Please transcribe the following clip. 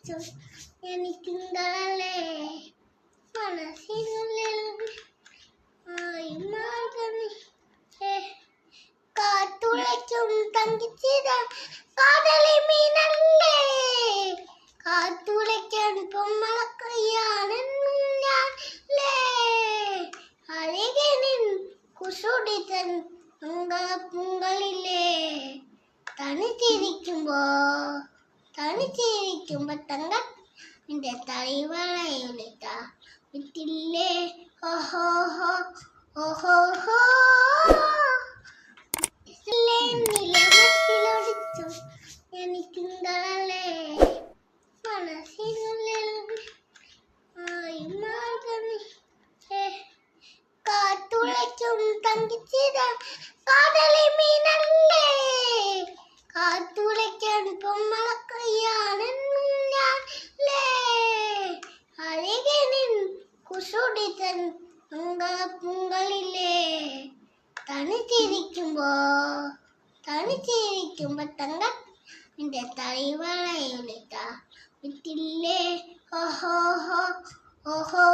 ചോദിച്ചു എനിക്കുണ്ടല്ലേ മനസ്സിനുള്ളിൽ കാത്തുളയ്ക്കും തങ്കിച്ചിത കാതലി മീനല്ലേ കാത്തുളയ്ക്കാൻ പൊമ്മളക്കയ്യാണെന്നും ഞാനല്ലേ അഴകനിൻ കുസുടിതൻ പൊങ്കളില്ലേ തനിച്ചിരിക്കുമ്പോ തങ്ക നിന്റെ തളിവളയുലിട്ട വിട്ടില്ലേ ഓഹോ ഓഹോ നിലമത്തിലൊടിച്ചു എനിക്കുണ്ടല്ലേ മനസ്സിനുള്ളിൽ കാത്തുളയ്ക്കും തങ്കിച്ചിത കാതലി മീനല്ലേ കാത്തുളയ്ക്കാൻ പൊമ്മളക്കയ്യാണെന്നും ഞാനല്ലേ അഴകനിൻ കുസുടിതൻ പൊങ്കളില്ലേ തനിച്ചിരിക്കുമ്പോ തങ്ക നിന്റെ തളിവളയുലിട്ട വിട്ടില്ലേ ഓഹോ ഓഹോ